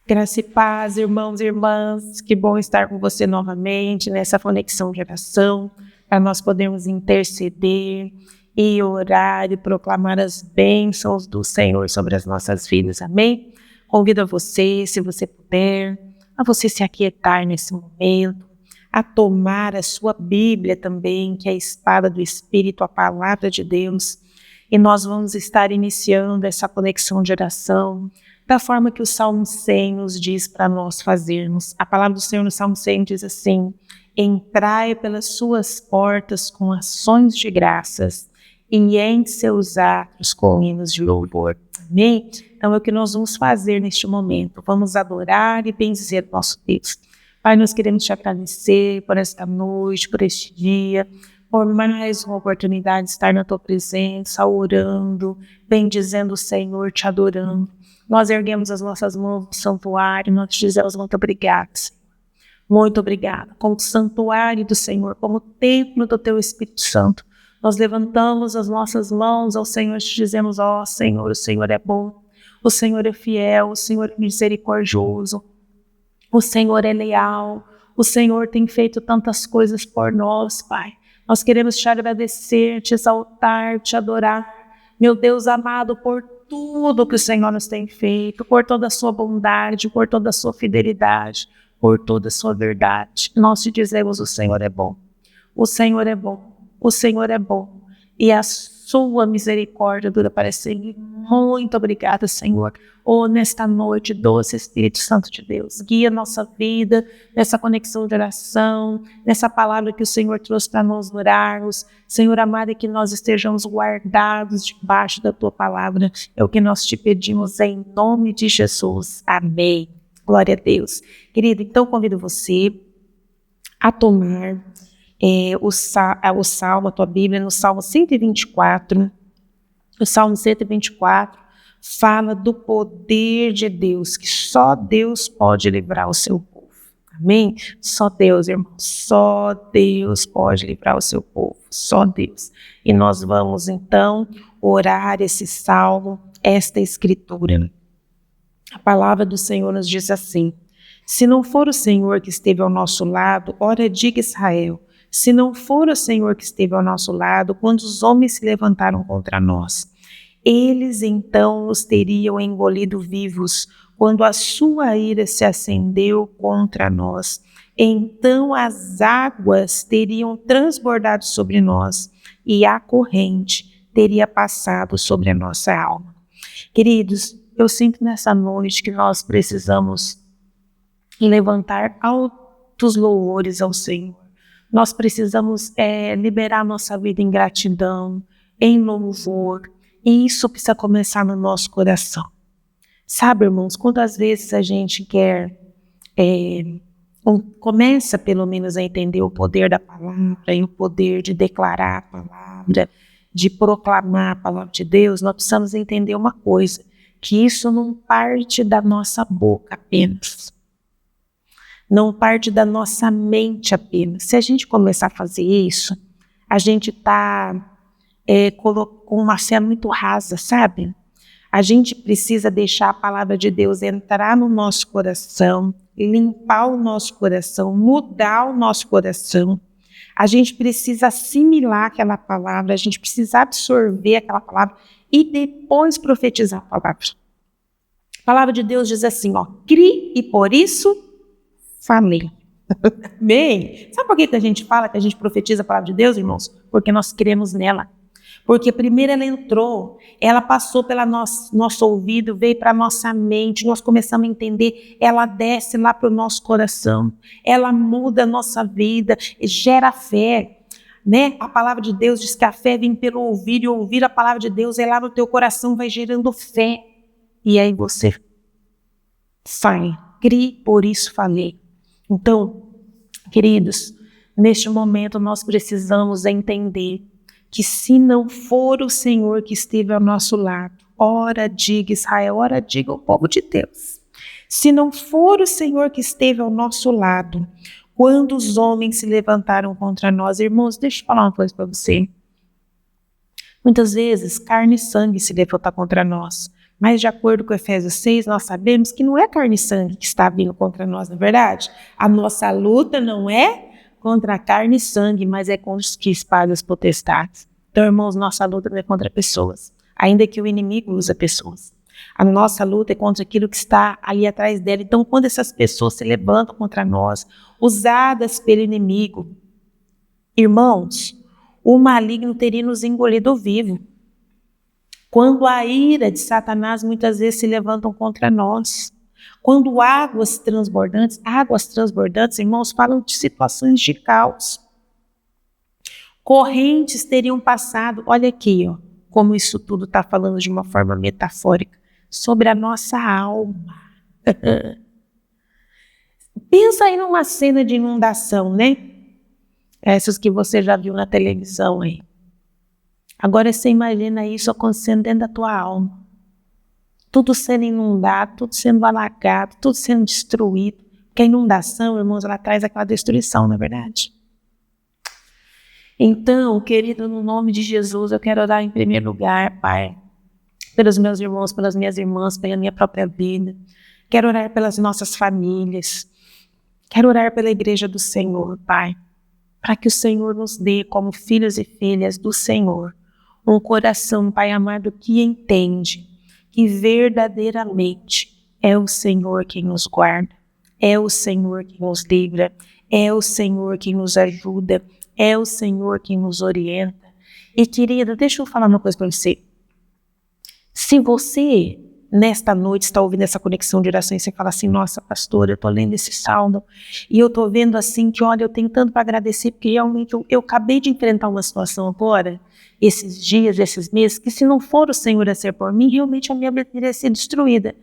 Graça e paz, irmãos e irmãs, que bom estar com você novamente nessa conexão de oração, para nós podermos interceder e orar e proclamar as bênçãos do Senhor sobre as nossas vidas, amém? Convido a você, se você puder, a você se aquietar nesse momento, a tomar a sua Bíblia também, que é a espada do Espírito, a palavra de Deus, e nós vamos estar iniciando essa conexão de oração, da forma que o Salmo 100 nos diz para nós fazermos. A palavra do Senhor no Salmo 100 diz assim: entrai pelas suas portas com ações de graças e em seus atos com hinos de louvor. Amém? Então é o que nós vamos fazer neste momento. Vamos adorar e bendizer o nosso Deus. Pai, nós queremos te agradecer por esta noite, por este dia, por mais uma oportunidade de estar na tua presença, orando, bendizendo o Senhor, te adorando. Nós erguemos as nossas mãos no santuário, nós te dizemos muito obrigado, Senhor. Muito obrigada. Como santuário do Senhor, como templo do teu Espírito Santo, nós levantamos as nossas mãos ao Senhor e te dizemos: ó Senhor, o Senhor é bom, o Senhor é fiel, o Senhor é misericordioso, o Senhor é leal, o Senhor tem feito tantas coisas por nós, Pai. Nós queremos te agradecer, te exaltar, te adorar, meu Deus amado, por tudo que o Senhor nos tem feito, por toda a sua bondade, por toda a sua fidelidade, por toda a sua verdade. Nós te dizemos: o Senhor é bom, o Senhor é bom, o Senhor é bom, e a sua misericórdia dura para sempre. Muito obrigada, Senhor. Oh, nesta noite, doce Espírito Santo de Deus, guia nossa vida nessa conexão de oração, nessa palavra que o Senhor trouxe para nós orarmos. Senhor amado, e que nós estejamos guardados debaixo da tua palavra. É o que nós te pedimos em nome de Jesus. Amém. Glória a Deus. Querido, então convido você a tomar o Salmo, a tua Bíblia, no Salmo 124. O Salmo 124 fala do poder de Deus, que só Deus pode livrar o seu povo. Amém? Só Deus, irmão, só Deus pode livrar o seu povo, só Deus. E nós vamos então orar esse salmo, esta escritura. A palavra do Senhor nos diz assim: se não for o Senhor que esteve ao nosso lado, ora diga Israel, se não for o Senhor que esteve ao nosso lado, quando os homens se levantaram contra nós, eles então nos teriam engolido vivos, quando a sua ira se acendeu contra nós. Então as águas teriam transbordado sobre nós, e a corrente teria passado sobre a nossa alma. Queridos, eu sinto nessa noite que nós precisamos levantar altos louvores ao Senhor. Nós precisamos liberar nossa vida em gratidão, em louvor, e isso precisa começar no nosso coração. Sabe, irmãos, quantas vezes a gente quer, começa pelo menos a entender o poder da palavra e o poder de declarar a palavra, de proclamar a palavra de Deus, nós precisamos entender uma coisa, que isso não parte da nossa boca apenas, não parte da nossa mente apenas. Se a gente começar a fazer isso, a gente está com uma fé muito rasa, sabe? A gente precisa deixar a palavra de Deus entrar no nosso coração, limpar o nosso coração, mudar o nosso coração. A gente precisa assimilar aquela palavra, a gente precisa absorver aquela palavra e depois profetizar a palavra. A palavra de Deus diz assim, ó, crie e por isso falei. Amém? Sabe por que a gente fala, que a gente profetiza a palavra de Deus, irmãos? Porque nós cremos nela. Porque primeiro ela entrou, ela passou pelo nosso ouvido, veio para a nossa mente, nós começamos a entender, ela desce lá para o nosso coração, ela muda a nossa vida, gera fé, né? A palavra de Deus diz que a fé vem pelo ouvir, e ouvir a palavra de Deus é lá no teu coração, vai gerando fé. E aí você sai, crie, por isso falei. Então, queridos, neste momento nós precisamos entender que se não for o Senhor que esteve ao nosso lado, ora diga Israel, ora diga o povo de Deus. Se não for o Senhor que esteve ao nosso lado, quando os homens se levantaram contra nós, irmãos, deixa eu falar uma coisa para você. Muitas vezes, carne e sangue se levantam contra nós, Mas de acordo com Efésios 6, nós sabemos que não é carne e sangue que está vindo contra nós, na verdade. A nossa luta não é contra a carne e sangue, mas é contra os que espalham as potestades. Então, irmãos, nossa luta não é contra pessoas, ainda que o inimigo use pessoas. A nossa luta é contra aquilo que está ali atrás dela. Então, quando essas pessoas se levantam contra nós, usadas pelo inimigo, irmãos, o maligno teria nos engolido vivo. Quando a ira de Satanás muitas vezes se levantam contra nós, quando águas transbordantes, irmãos, falam de situações de caos. Correntes teriam passado, olha aqui, ó, como isso tudo está falando de uma forma metafórica, sobre a nossa alma. Pensa aí numa cena de inundação, né? Essas que você já viu na televisão aí. Agora você imagina isso acontecendo dentro da tua alma. Tudo sendo inundado, tudo sendo alagado, tudo sendo destruído. Porque a inundação, irmãos, ela traz aquela destruição, não é verdade? Então, querido, no nome de Jesus, eu quero orar em primeiro lugar, Pai, pelos meus irmãos, pelas minhas irmãs, pela minha própria vida. Quero orar pelas nossas famílias. Quero orar pela igreja do Senhor, Pai, para que o Senhor nos dê, como filhos e filhas do Senhor, um coração, Pai amado, que entende que verdadeiramente é o Senhor quem nos guarda, é o Senhor quem nos livra, é o Senhor quem nos ajuda, é o Senhor quem nos orienta. E querida, deixa eu falar uma coisa para você. Se você, nesta noite, está ouvindo essa conexão de oração e você fala assim, nossa, pastora, eu estou lendo esse salmo e eu estou vendo assim que, olha, eu tenho tanto para agradecer, porque realmente eu acabei de enfrentar uma situação agora, esses dias, esses meses, que se não for o Senhor a ser por mim, realmente a minha vida teria sido destruída.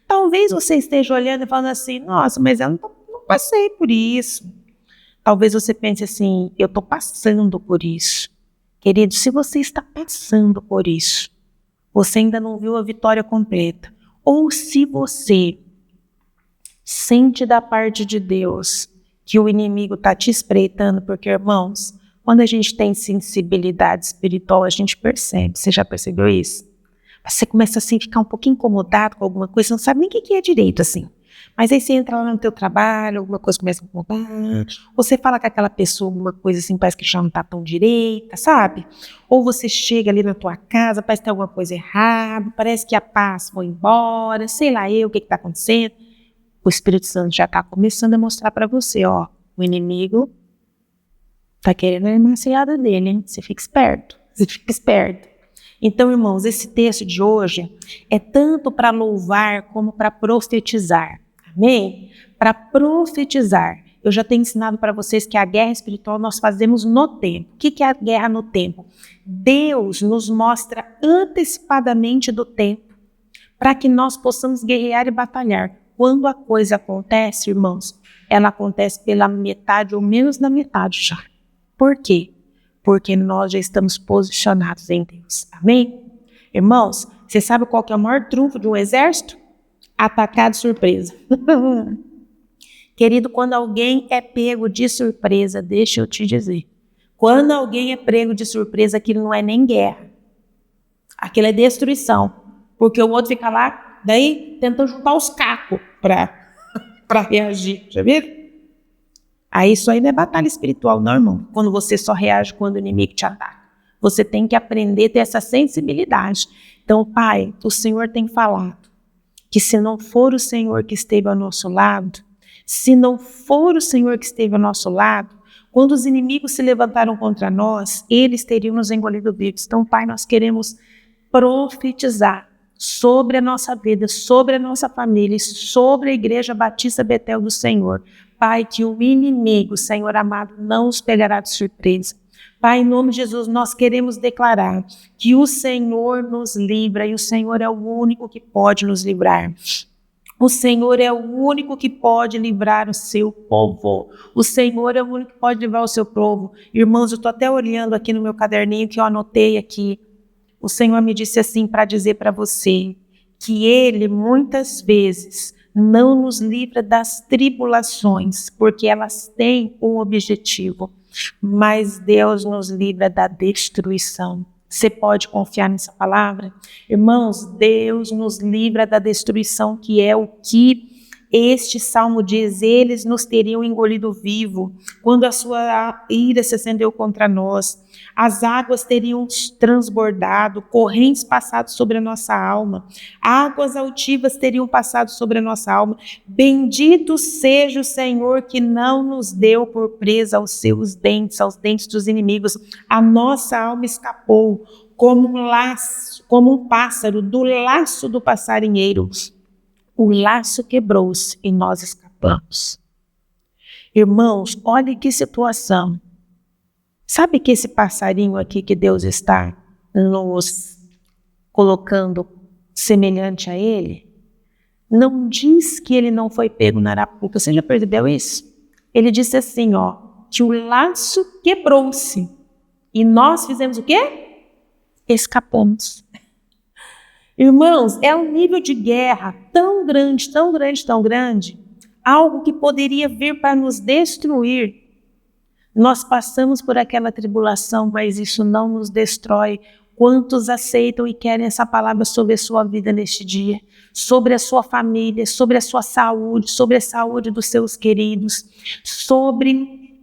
Talvez você esteja olhando e falando assim, nossa, mas eu não passei por isso. Talvez você pense assim, eu estou passando por isso. Querido, se você está passando por isso, você ainda não viu a vitória completa. Ou se você sente da parte de Deus que o inimigo está te espreitando, porque, irmãos, quando a gente tem sensibilidade espiritual, a gente percebe. Você já percebeu isso? Você começa assim a ficar um pouquinho incomodado com alguma coisa, você não sabe nem o que é direito, assim. Mas aí você entra lá no teu trabalho, alguma coisa começa a incomodar, você fala com aquela pessoa alguma coisa assim, parece que já não está tão direita, sabe? Ou você chega ali na tua casa, parece que tem alguma coisa errada, parece que a paz foi embora, sei lá o que está acontecendo. O Espírito Santo já está começando a mostrar para você, ó, o inimigo está querendo a emaciada dele, hein? Você fica esperto, Então, irmãos, esse texto de hoje é tanto para louvar como para profetizar. Amém? Para profetizar. Eu já tenho ensinado para vocês que a guerra espiritual nós fazemos no tempo. O que é a guerra no tempo? Deus nos mostra antecipadamente do tempo para que nós possamos guerrear e batalhar. Quando a coisa acontece, irmãos, ela acontece pela metade ou menos da metade já. Por quê? Porque nós já estamos posicionados em Deus. Amém? Irmãos, você sabe qual que é o maior trunfo de um exército? Atacar de surpresa. Querido, quando alguém é pego de surpresa, deixa eu te dizer, quando alguém é pego de surpresa, aquilo não é nem guerra. Aquilo é destruição. Porque o outro fica lá, daí tenta juntar os cacos para reagir. Já viram? Aí isso aí não é batalha espiritual, não, irmão. Quando você só reage quando o inimigo te ataca. Você tem que aprender a ter essa sensibilidade. Então, Pai, o Senhor tem falado que se não for o Senhor que esteve ao nosso lado, quando os inimigos se levantaram contra nós, eles teriam nos engolido vivos. Então, Pai, nós queremos profetizar sobre a nossa vida, sobre a nossa família, sobre a Igreja Batista Betel do Senhor. Pai, que o inimigo, Senhor amado, não os pegará de surpresa. Pai, em nome de Jesus, nós queremos declarar que o Senhor nos livra e o Senhor é o único que pode nos livrar. O Senhor é o único que pode livrar o seu povo. O Senhor é o único que pode livrar o seu povo. Irmãos, eu estou até olhando aqui no meu caderninho que eu anotei aqui. O Senhor me disse assim para dizer para você que Ele muitas vezes não nos livra das tribulações, porque elas têm um objetivo, mas Deus nos livra da destruição. Você pode confiar nessa palavra? Irmãos, Deus nos livra da destruição, que é o que este salmo diz: eles nos teriam engolido vivo, quando a sua ira se acendeu contra nós. As águas teriam transbordado, correntes passado sobre a nossa alma, águas altivas teriam passado sobre a nossa alma. Bendito seja o Senhor que não nos deu por presa aos seus dentes, aos dentes dos inimigos. A nossa alma escapou como um laço, como um pássaro do laço do passarinheiro. O laço quebrou-se e nós escapamos. Irmãos, olha que situação. Sabe que esse passarinho aqui que Deus está nos colocando semelhante a ele? Não diz que ele não foi pego na arapuca. Você já percebeu isso? Ele disse assim, que o laço quebrou-se. E nós fizemos o quê? Escapamos. Irmãos, é um nível de guerra tão grande, tão grande, tão grande, algo que poderia vir para nos destruir. Nós passamos por aquela tribulação, mas isso não nos destrói. Quantos aceitam e querem essa palavra sobre a sua vida neste dia? Sobre a sua família, sobre a sua saúde, sobre a saúde dos seus queridos, sobre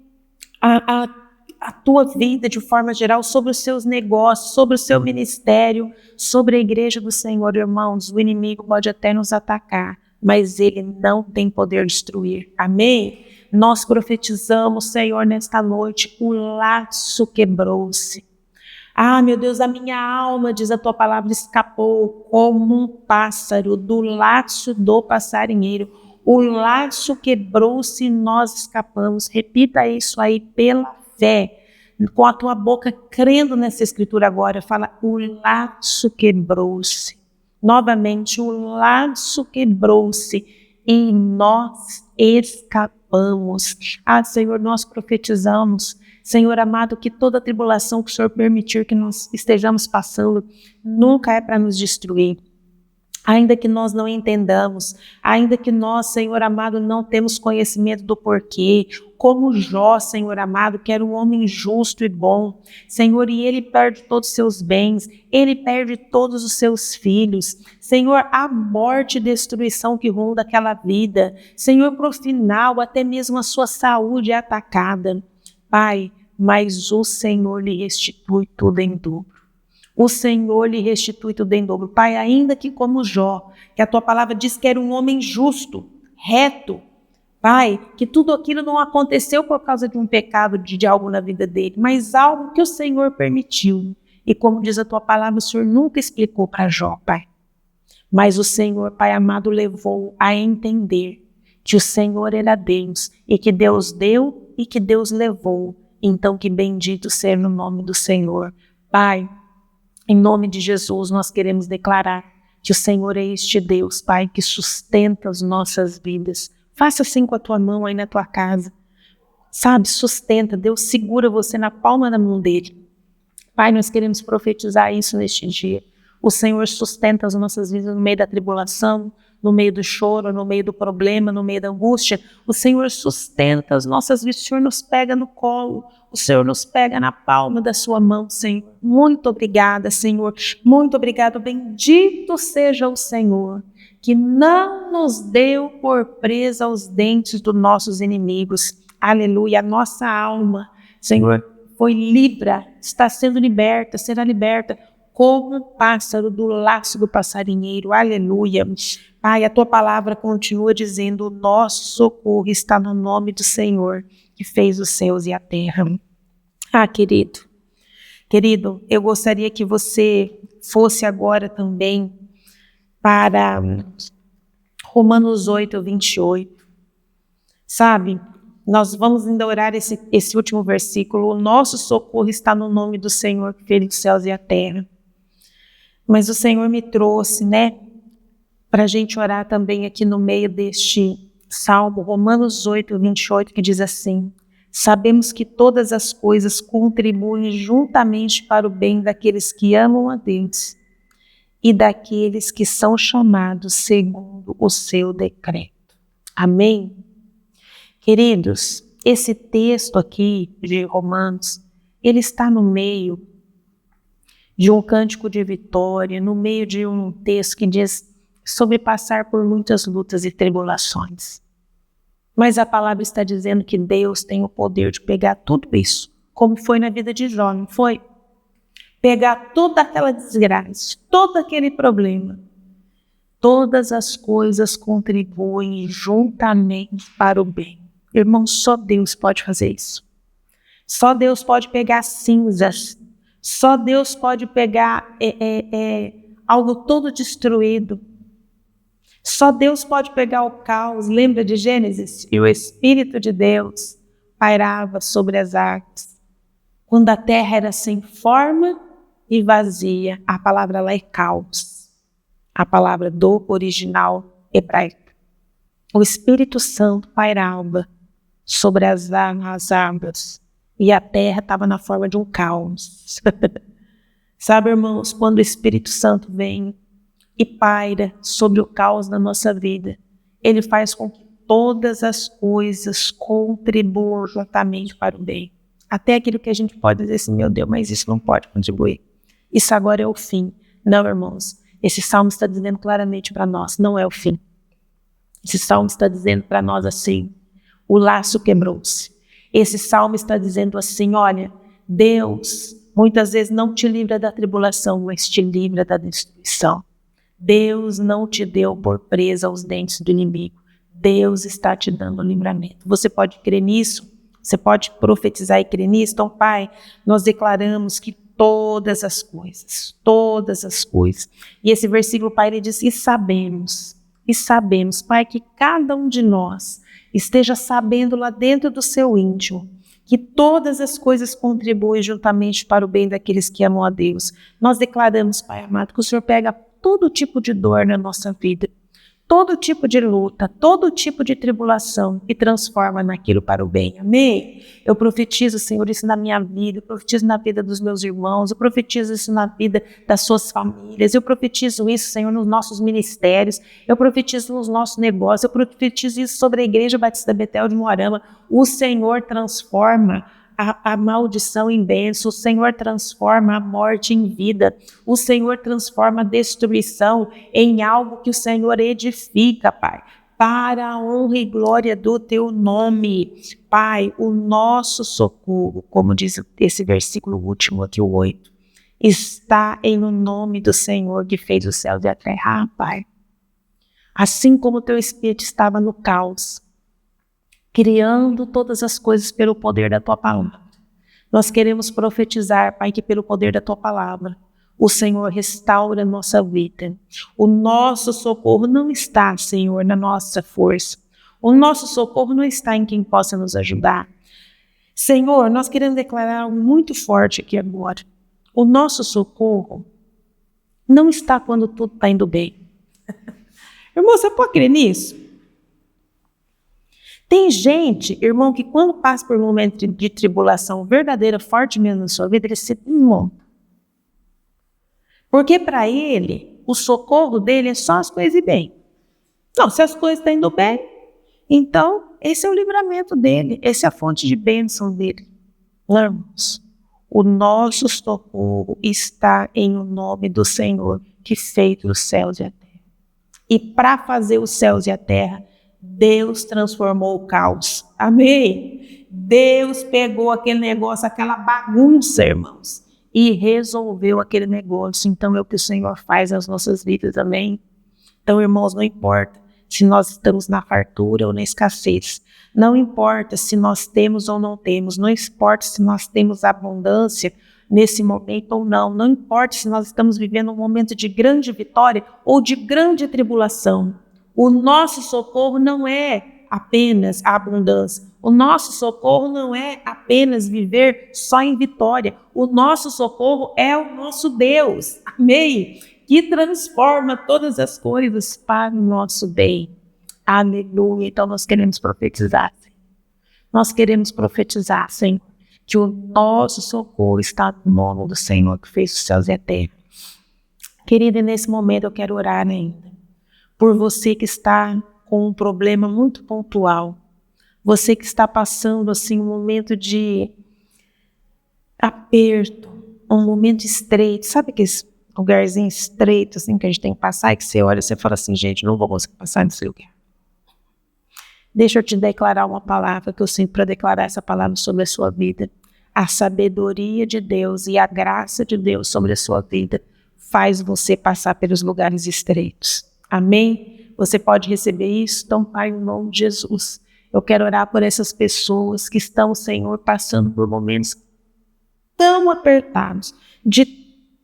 a tua vida de forma geral, sobre os seus negócios, sobre o seu ministério, sobre a igreja do Senhor. Irmãos, o inimigo pode até nos atacar, mas ele não tem poder de destruir. Amém? Nós profetizamos, Senhor, nesta noite, o laço quebrou-se. Ah, meu Deus, a minha alma, diz a tua palavra, escapou como um pássaro do laço do passarinheiro. O laço quebrou-se e nós escapamos. Repita isso aí pela fé, com a tua boca, crendo nessa escritura agora. Fala, o laço quebrou-se. Novamente, o laço quebrou-se e nós escapamos. Ah, Senhor, nós profetizamos, Senhor amado, que toda tribulação que o Senhor permitir que nós estejamos passando, nunca é para nos destruir. Ainda que nós não entendamos, ainda que nós, Senhor amado, não temos conhecimento do porquê, como Jó, Senhor amado, que era um homem justo e bom, Senhor, e ele perde todos os seus bens, ele perde todos os seus filhos, Senhor, a morte e destruição que ronda aquela vida, Senhor, para o final, até mesmo a sua saúde é atacada, Pai, mas o Senhor lhe restitui tudo em dobro. O Senhor lhe restitui tudo em dobro. Pai, ainda que como Jó, que a tua palavra diz que era um homem justo, reto, Pai, que tudo aquilo não aconteceu por causa de um pecado, de algo na vida dele, mas algo que o Senhor permitiu. E como diz a tua palavra, o Senhor nunca explicou para Jó, Pai. Mas o Senhor, Pai amado, levou a entender que o Senhor era Deus, e que Deus deu e que Deus levou. Então que bendito seja o nome do Senhor. Pai, em nome de Jesus, nós queremos declarar que o Senhor é este Deus, Pai, que sustenta as nossas vidas. Faça assim com a tua mão aí na tua casa. Sabe, sustenta. Deus segura você na palma da mão dele. Pai, nós queremos profetizar isso neste dia. O Senhor sustenta as nossas vidas no meio da tribulação, no meio do choro, no meio do problema, no meio da angústia. O Senhor sustenta as nossas vidas. O Senhor nos pega no colo. O Senhor nos pega na palma da sua mão, Senhor. Muito obrigada, Senhor. Muito obrigado. Bendito seja o Senhor, que não nos deu por presa aos dentes dos nossos inimigos. Aleluia. A nossa alma, Senhor, foi livre, está sendo liberta, será liberta como um pássaro do laço do passarinheiro. Aleluia. Pai, a tua palavra continua dizendo: o nosso socorro está no nome do Senhor, que fez os céus e a terra. Ah, querido, eu gostaria que você fosse agora também para Romanos 8, 28. Sabe, nós vamos ainda orar esse último versículo. O nosso socorro está no nome do Senhor, que fez os céus e a terra. Mas o Senhor me trouxe, para a gente orar também aqui no meio deste Salmo, Romanos 8, 28, que diz assim: sabemos que todas as coisas contribuem juntamente para o bem daqueles que amam a Deus e daqueles que são chamados segundo o seu decreto. Amém? Queridos, esse texto aqui de Romanos, ele está no meio de um cântico de vitória, no meio de um texto que diz sobre passar por muitas lutas e tribulações. Mas a palavra está dizendo que Deus tem o poder de pegar tudo isso, como foi na vida de Jó, não foi? Pegar toda aquela desgraça, todo aquele problema. Todas as coisas contribuem juntamente para o bem. Irmão, só Deus pode fazer isso. Só Deus pode pegar cinzas. Só Deus pode pegar algo todo destruído. Só Deus pode pegar o caos. Lembra de Gênesis? E o Espírito de Deus pairava sobre as águas. Quando a terra era sem forma e vazia, a palavra lá é caos. A palavra do original hebraico. O Espírito Santo pairava sobre as águas e a terra estava na forma de um caos. Sabe, irmãos, quando o Espírito Santo vem e paira sobre o caos da nossa vida, ele faz com que todas as coisas contribuam juntamente para o bem. Até aquilo que a gente pode dizer assim, meu Deus, mas isso não pode contribuir. Isso agora é o fim. Não, irmãos. Esse salmo está dizendo claramente para nós, não é o fim. Esse salmo está dizendo para nós assim, o laço quebrou-se. Esse salmo está dizendo assim, olha, Deus muitas vezes não te livra da tribulação, mas te livra da destruição. Deus não te deu por presa aos dentes do inimigo. Deus está te dando livramento. Você pode crer nisso? Você pode profetizar e crer nisso? Então, Pai, nós declaramos que todas as coisas. E esse versículo, Pai, ele diz, e sabemos, Pai, que cada um de nós esteja sabendo lá dentro do seu íntimo, que todas as coisas contribuem juntamente para o bem daqueles que amam a Deus. Nós declaramos, Pai amado, que o Senhor pega todo tipo de dor na nossa vida, todo tipo de luta, todo tipo de tribulação e transforma naquilo para o bem. Amém? Eu profetizo, Senhor, isso na minha vida, eu profetizo na vida dos meus irmãos, eu profetizo isso na vida das suas famílias, eu profetizo isso, Senhor, nos nossos ministérios, eu profetizo nos nossos negócios, eu profetizo isso sobre a Igreja Batista Betel de Moarama. O Senhor transforma a maldição em bênção, o Senhor transforma a morte em vida, o Senhor transforma a destruição em algo que o Senhor edifica, Pai, para a honra e glória do Teu nome. Pai, o nosso socorro, como diz esse versículo último aqui, o 8, está em o nome do Senhor que fez o céu e a terra. Pai, assim como o Teu Espírito estava no caos, criando todas as coisas pelo poder da Tua palavra. Nós queremos profetizar, Pai, que pelo poder da Tua palavra, o Senhor restaura a nossa vida. O nosso socorro não está, Senhor, na nossa força. O nosso socorro não está em quem possa nos ajudar. Senhor, nós queremos declarar algo muito forte aqui agora. O nosso socorro não está quando tudo está indo bem. Irmão, você pode crer nisso? Tem gente, irmão, que quando passa por um momento de tribulação verdadeira, forte mesmo na sua vida, ele se desmonta. Porque para ele, o socorro dele é só as coisas ir bem. Não, se as coisas estão indo bem, então esse é o livramento dele, essa é a fonte de bênção dele. Irmãos, o nosso socorro está em o nome do Senhor, que fez os céus e a terra. E para fazer os céus e a terra, Deus transformou o caos. Amém? Deus pegou aquele negócio, aquela bagunça, irmãos, e resolveu aquele negócio. Então é o que o Senhor faz nas nossas vidas, amém? Então, irmãos, não importa se nós estamos na fartura ou na escassez. Não importa se nós temos ou não temos. Não importa se nós temos abundância nesse momento ou não. Não importa se nós estamos vivendo um momento de grande vitória ou de grande tribulação. O nosso socorro não é apenas a abundância. O nosso socorro não é apenas viver só em vitória. O nosso socorro é o nosso Deus. Amém? Que transforma todas as coisas para o nosso bem. Aleluia. Então nós queremos profetizar. Nós queremos profetizar, Senhor, que o nosso socorro está no nome do Senhor que fez os céus e a terra. Querida, nesse momento eu quero orar ainda por você que está com um problema muito pontual, você que está passando assim um momento de aperto, um momento estreito, sabe aqueles lugarzinho estreito assim que a gente tem que passar e que você olha e você fala assim, gente, não vou conseguir passar nesse lugar. Deixa eu te declarar uma palavra que eu sinto para declarar essa palavra sobre a sua vida. A sabedoria de Deus e a graça de Deus sobre a sua vida faz você passar pelos lugares estreitos. Amém? Você pode receber isso? Então, Pai, em nome de Jesus, eu quero orar por essas pessoas que estão, Senhor, passando por momentos tão apertados, de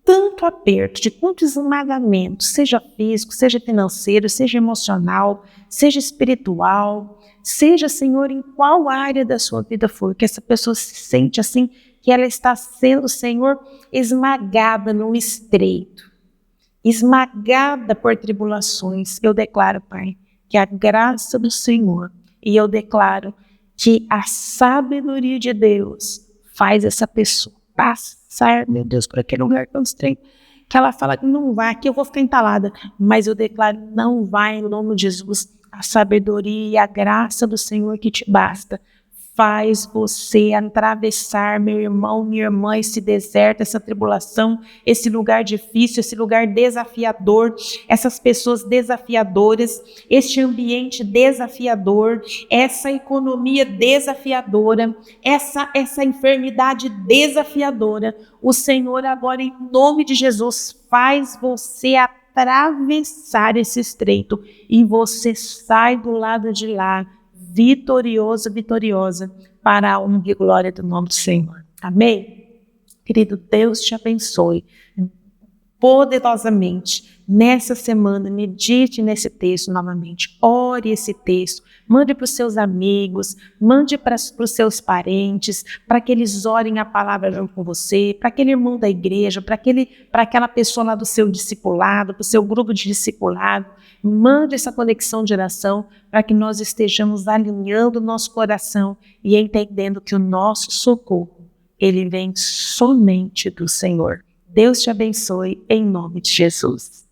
tanto aperto, de tanto esmagamento, seja físico, seja financeiro, seja emocional, seja espiritual, seja, Senhor, em qual área da sua vida for, que essa pessoa se sente assim, que ela está sendo, Senhor, esmagada no estreito, esmagada por tribulações. Eu declaro, Pai, que a graça do Senhor, e eu declaro que a sabedoria de Deus faz essa pessoa passar, meu Deus, por aquele lugar tão estreito, que ela fala que não vai, aqui eu vou ficar entalada, mas eu declaro, não vai, em nome de Jesus. A sabedoria e a graça do Senhor que te basta faz você atravessar, meu irmão, minha irmã, esse deserto, essa tribulação, esse lugar difícil, esse lugar desafiador, essas pessoas desafiadoras, este ambiente desafiador, essa economia desafiadora, essa enfermidade desafiadora. O Senhor agora, em nome de Jesus, faz você atravessar esse estreito e você sai do lado de lá vitorioso, vitoriosa, para a honra e glória do nome do Senhor. Amém? Querido, Deus te abençoe poderosamente nessa semana. Medite nesse texto novamente, ore esse texto, mande para os seus amigos, mande para os seus parentes, para que eles orem a palavra junto com você, para aquele irmão da igreja, para aquela pessoa lá do seu discipulado, para o seu grupo de discipulado. Mande essa conexão de oração para que nós estejamos alinhando o nosso coração e entendendo que o nosso socorro, ele vem somente do Senhor. Deus te abençoe em nome de Jesus.